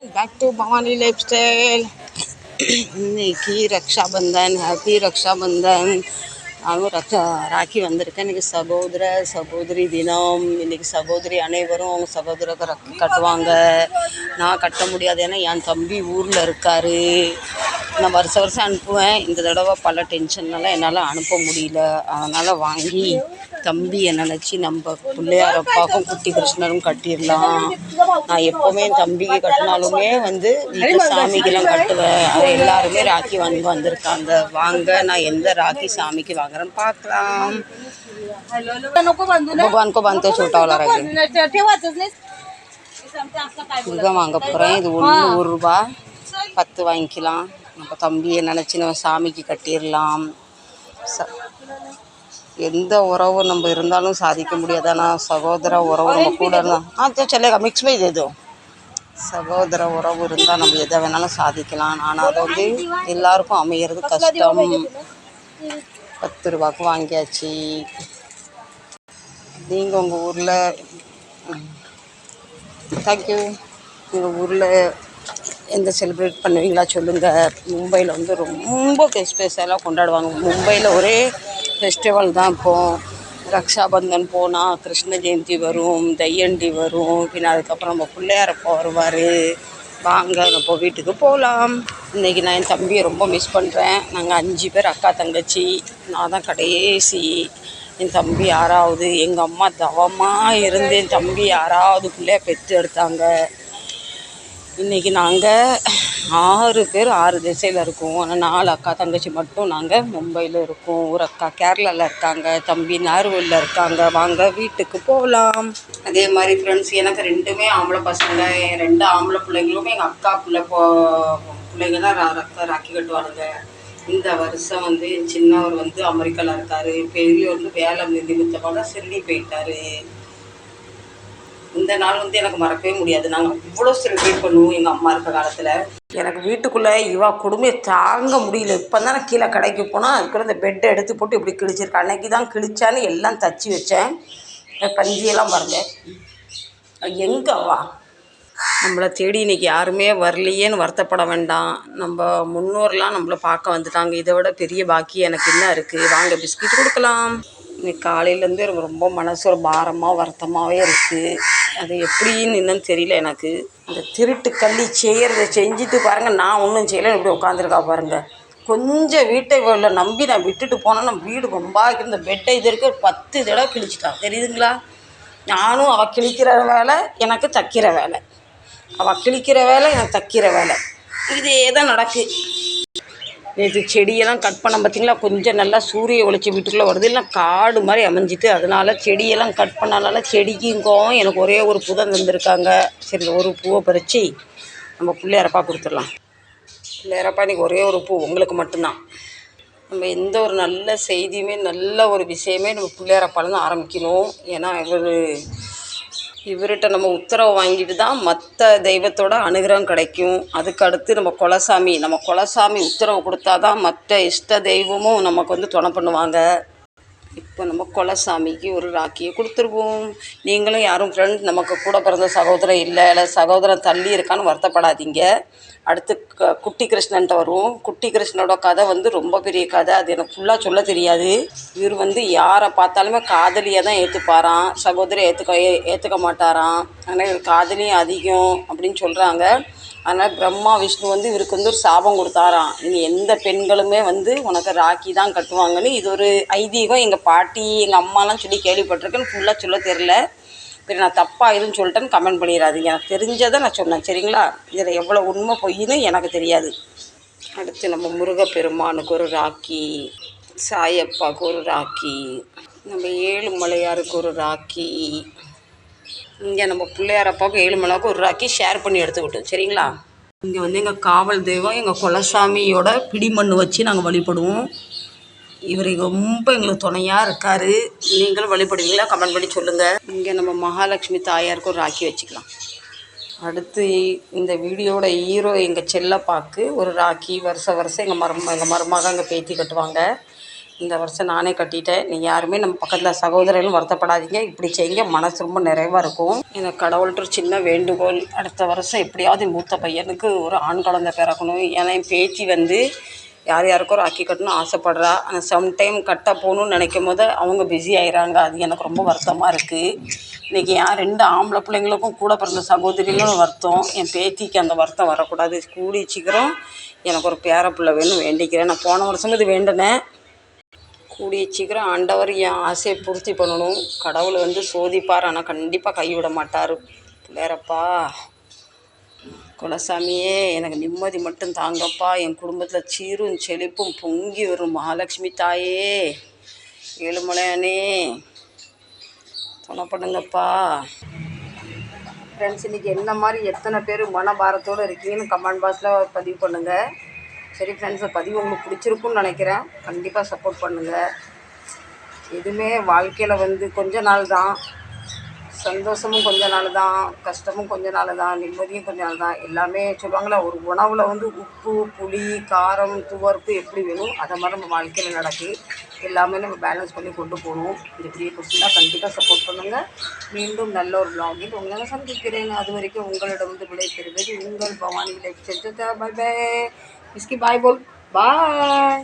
Back to Bhavani lifestyle. இன்னைக்கு Rakshabandhan, happy Rakshabandhan. நானும் ராக்கி வந்திருக்கேன். இன்றைக்கி சகோதர சகோதரி தினம். இன்றைக்கி சகோதரி அனைவரும் அவங்க சகோதரருக்கு ராக்கி கட்டுவாங்க. நான் கட்ட முடியாது, ஏன்னா என் தம்பி ஊரில் இருக்கார். நான் வருஷம் அனுப்புவேன். இந்த தடவை பல டென்ஷன்னால என்னால் அனுப்ப முடியல. அதனால் வாங்கி தம்பியை நினச்சி நம்ம பிள்ளையாரப்பாக்கும் குட்டி கிருஷ்ணரும் கட்டிடலாம். நான் எப்போவுமே என் தம்பிக்கு கட்டினாலுமே வீட்டில் சாமிக்கெல்லாம் கட்டுவேன். அது எல்லாருமே ராக்கி வந்திருக்காங்க. வாங்க நான் எந்த ராக்கி சாமிக்கு வாங்குறேன்னு பார்க்கலாம். भगवान को बांधते छोटा वाला राखी இதுதான் வாங்க போகிறேன். இது 1 ரூபா 10 வாங்கிக்கலாம். நம்ம தம்பியை நினச்சி நம்ம சாமிக்கு கட்டிடலாம். எந்த உறவு நம்ம இருந்தாலும் சாதிக்க முடியாது. ஆனால் சகோதர உறவு நம்ம கூட இருந்தால் சொல்லேगा மிக்ஸ் में दे दो. சகோதர உறவு இருந்தால் நம்ம எதை வேணாலும் சாதிக்கலாம். ஆனால் அது எல்லாருக்கும் அமையிறது கஷ்டம். 10 ரூபாய்க்கு வாங்கியாச்சு. நீங்கள் உங்கள் ஊரில் தேங்க்யூ உங்கள் ஊரில் எந்த செலிப்ரேட் பண்ணுவீங்களா சொல்லுங்கள். மும்பையில் ரொம்ப ஸ்பெஷலாக கொண்டாடுவாங்க. மும்பையில் ஒரே ஃபெஸ்டிவல் தான். இப்போது ரக்ஷாபந்தன் போனால் கிருஷ்ண ஜெயந்தி வரும், தையண்டி வரும், பின்ன அதுக்கப்புறம் நம்ம பிள்ளையாரப்பா வருவார். வாங்க நம்ம வீட்டுக்கு போகலாம். இன்றைக்கி நான் என் தம்பியை ரொம்ப மிஸ் பண்ணுறேன். நாங்கள் 5 பேர் அக்கா தங்கச்சி. நான் தான் கடைசி. என் தம்பி 6வது. எங்கள் அம்மா தவமாக இருந்து என் தம்பி 6வது பிள்ளைய பெற்று எடுத்தாங்க. இன்றைக்கி நாங்கள் 6 பேர் 6 திசையில் இருக்கோம். ஆனால் 4 அக்கா தங்கச்சி மட்டும் நாங்கள் மும்பையில் இருக்கோம். ஒரு அக்கா கேரளாவில் இருக்காங்க, தம்பி நார்வேலில் இருக்காங்க. வாங்க வீட்டுக்கு போகலாம். அதே மாதிரி ஃப்ரெண்ட்ஸ், எனக்கு 2மே ஆம்பளை பசங்க. என் 2 ஆம்பளை பிள்ளைங்களுமே எங்கள் அக்கா பிள்ளைங்க தான் ராக்கி கட்டுவாருங்க. இந்த வருஷம் என் சின்னவர் அமெரிக்காவில் இருக்கார். பெரியவர் வேலை நிமித்தமாக சிறுடி போயிட்டார். இந்த நாள் எனக்கு மறக்கவே முடியாது. நாங்கள் அவ்வளோ செலிப்ரேட் பண்ணுவோம் எங்கள் அம்மா இருக்க காலத்தில். எனக்கு வீட்டுக்குள்ளே கொடுமையை தாங்க முடியல. இப்போ தான் நான் கீழே கடைக்கு போனால் அதுக்குள்ள இந்த பெட்டை எடுத்து போட்டு இப்படி கிழிச்சிருக்கேன். அன்னைக்கு தான் கிழிச்சான்னு எல்லாம் தச்சு வச்சேன். கஞ்சியெல்லாம் பாருங்க. எங்கவா நம்மளை தேடி இன்றைக்கி யாருமே வரலையேன்னு வருத்தப்பட வேண்டாம். நம்ம முன்னோர்லாம் நம்மளை பார்க்க வந்துட்டாங்க. இதை விட பெரிய பாக்கி எனக்கு என்ன இருக்குது. வாங்க பிஸ்கட் கொடுக்கலாம். இன்னைக்கு காலையிலேருந்து எனக்கு ரொம்ப மனசு ஒரு பாரமாக வருத்தமாகவே இருக்குது. அது எப்படின்னு இன்னும் தெரியல எனக்கு. இந்த திருட்டு கள்ளி செய்கிறத செஞ்சுட்டு பாருங்கள், நான் ஒன்றும் செய்யலை, இப்படி உட்காந்துருக்கா பாருங்கள். கொஞ்சம் வீட்டை இவ்வளோ நம்பி நான் விட்டுட்டு போனேன்னா வீடு ரொம்ப இந்த பெட்டை இது இருக்க 10 தடவை கிழிச்சிட்டான். தெரியுதுங்களா? நானும் அவள் கிழிக்கிற வேலை, எனக்கு தைக்கிற வேலை. அவள் கிழிக்கிற வேலை, எனக்கு தைக்கிற வேலை. இதே தான் நடக்கு. நேற்று செடியெல்லாம் கட் பண்ண பார்த்திங்களா, கொஞ்சம் நல்லா சூரிய ஒளிச்சி வீட்டுக்குள்ளே வருது. இல்லை காடு மாதிரி அமைஞ்சிட்டு, அதனால் செடியெல்லாம் கட் பண்ணனால செடிக்கும் எனக்கு ஒரே ஒரு பூ தான் தந்திருக்காங்க. சரி, ஒரு பூவை பறித்து நம்ம பிள்ளையாரப்பா கொடுத்துடலாம். பிள்ளையாரப்பா இன்றைக்கி ஒரே ஒரு பூ உங்களுக்கு மட்டும்தான். நம்ம எந்த ஒரு நல்ல செய்தியுமே நல்ல ஒரு விஷயமே நம்ம பிள்ளையாரப்பாலேருந்து ஆரம்பிக்கணும். ஏன்னா இவர்கிட்ட நம்ம உத்தரவு வாங்கிட்டு தான் மற்ற தெய்வத்தோட அனுகிரகம் கிடைக்கும். அதுக்கு அடுத்து நம்ம குலசாமி உத்தரவு கொடுத்தா தான் மற்ற இஷ்ட தெய்வமும் நமக்கு துணை பண்ணுவாங்க. இப்போ நம்ம குலசாமிக்கு ஒரு ராக்கியை கொடுத்துருவோம். நீங்களும் யாரும் ஃப்ரெண்ட் நமக்கு கூட பிறந்த சகோதரன் இல்லை சகோதரன் தள்ளி இருக்கான்னு வருத்தப்படாதீங்க. அடுத்து குட்டி கிருஷ்ணன்ட்ட வருவோம். குட்டி கிருஷ்ணனோட கதை ரொம்ப பெரிய கதை. அது எனக்கு ஃபுல்லாக சொல்ல தெரியாது. இவர் யாரை பார்த்தாலுமே காதலியாக தான் ஏற்றுப்பாராம், சகோதரி ஏற்றுக்க மாட்டாராம். ஆனால் இவர் காதலியும் அதிகம் அப்படின்னு சொல்கிறாங்க. அதனால் பிரம்மா விஷ்ணு இவருக்கு ஒரு சாபம் கொடுத்தாராம். இனி எந்த பெண்களுமே உனக்கு ராக்கி தான் கட்டுவாங்கன்னு. இது ஒரு ஐதீகம். எங்கள் பாட்டி எங்கள் அம்மாலாம் சொல்லி கேள்விப்பட்டிருக்கேன்னு ஃபுல்லாக சொல்ல தெரில. சரி, நான் தப்பாக எதுன்னு சொல்லிட்டேன்னு கமெண்ட் பண்ணிடாதீங்க. எனக்கு தெரிஞ்சதை நான் சொன்னேன், சரிங்களா? இதில் எவ்வளோ உண்மை பொய்ன்னு எனக்கு தெரியாது. அடுத்து நம்ம முருகப்பெருமானுக்கு ஒரு ராக்கி, சாயப்பாவுக்கு ஒரு ராக்கி, நம்ம ஏழுமலையாருக்கு ஒரு ராக்கி, இங்கே நம்ம பிள்ளையாரப்பாவுக்கு ஏழுமலையாருக்கு ஒரு ராக்கி ஷேர் பண்ணி எடுத்துக்கிட்டோம், சரிங்களா? இங்கே எங்கள் காவல் தெய்வம் எங்கள் குலசாமியோட பிடிமண் வச்சு நாங்கள் வழிபடுவோம். இவர் ரொம்ப எங்களுக்கு துணையாக இருக்கார். நீங்களும் வழிபடுவீங்களா? கமெண்ட் பண்ணி சொல்லுங்கள். இங்கே நம்ம மகாலட்சுமி தாயாருக்கு ஒரு ராக்கி வச்சுக்கலாம். அடுத்து இந்த வீடியோட ஹீரோ எங்கள் செல்லப்பாக்கு ஒரு ராக்கி வருஷம் எங்கள் மருமக எங்கள் பேத்தி கட்டுவாங்க. இந்த வருஷம் நானே கட்டிட்டேன். நீங்கள் யாருமே நம்ம பக்கத்தில் சகோதரர்களும் வருத்தப்படாதீங்க. இப்படி செய்யுங்க, மனசு ரொம்ப நிறைவாக இருக்கும். எனக்கு கடவுள்கிட்ட ஒரு சின்ன வேண்டுகோள், அடுத்த வருஷம் எப்படியாவது மூத்த பையனுக்கு ஒரு ஆண் குழந்தை பிறக்கணும். ஏன்னா என் பேத்தி வந்து யார் யாருக்கோ ஒரு அக்கி கட்டணும்னு ஆசைப்பட்றா. ஆனால் சம்டைம் கட்ட போகணுன்னு நினைக்கும் போது அவங்க பிஸி ஆயிடுறாங்க. அது எனக்கு ரொம்ப வருத்தமாக இருக்குது. இன்றைக்கி என் 2 ஆம்பளை பிள்ளைங்களுக்கும் கூட பிறந்த சகோதரிகளும் வருத்தம். என் பேத்திக்கு அந்த வருத்தம் வரக்கூடாது. கூடி சீக்கிரம் எனக்கு ஒரு பேரப்பிள்ளை வேணும்னு வேண்டிக்கிறேன். நான் போன வருஷம் இது வேண்டினேன். கூடிய சீக்கிரம் ஆண்டவர் என் ஆசையை பூர்த்தி பண்ணணும். கடவுள் வந்து சோதிப்பார், ஆனால் கண்டிப்பாக கைவிட மாட்டார். வேறப்பா குலசாமியே, எனக்கு நிம்மதி மட்டும் தாங்கப்பா. என் குடும்பத்தில் சீரும் செழிப்பும் பொங்கி வரும். மகாலட்சுமி தாயே, ஏழுமலையானே, துணை பண்ணுங்கப்பா. ஃப்ரெண்ட்ஸ், இன்றைக்கி என்ன மாதிரி எத்தனை பேர் மனபாரத்தோடு இருக்கீங்கன்னு கமெண்ட் பாக்ஸில் பதிவு பண்ணுங்கள். சரி ஃப்ரெண்ட்ஸ், பதிவு உங்களுக்கு பிடிச்சிருக்குன்னு நினைக்கிறேன். கண்டிப்பாக சப்போர்ட் பண்ணுங்கள். எதுவுமே வாழ்க்கையில் வந்து கொஞ்ச நாள் தான், சந்தோஷமும் கொஞ்ச நாள் தான், கஷ்டமும் கொஞ்ச நாள் தான், நிம்மதியும் கொஞ்ச நாள் தான். எல்லாமே சொல்லுவாங்களே, ஒரு உணவில் வந்து உப்பு, புளி, காரம், துவர்ப்பு எப்படி வேணும், அதை மாதிரி நம்ம வாழ்க்கையில் நடக்குது. எல்லாமே நம்ம பேலன்ஸ் பண்ணி கொண்டு போகணும். இந்த வீடியோ பிடிச்சிருந்தா கண்டிப்பாக சப்போர்ட் பண்ணுங்கள். மீண்டும் நல்ல ஒரு vlog-இல் உங்களை சந்திக்கிறேன். அது வரைக்கும் உங்களிடம் வந்து விடைபெறுவது உங்கள் பவானி லைஃப் சென்டர். பாய் பாய். इसकी बाय बोल, बाय।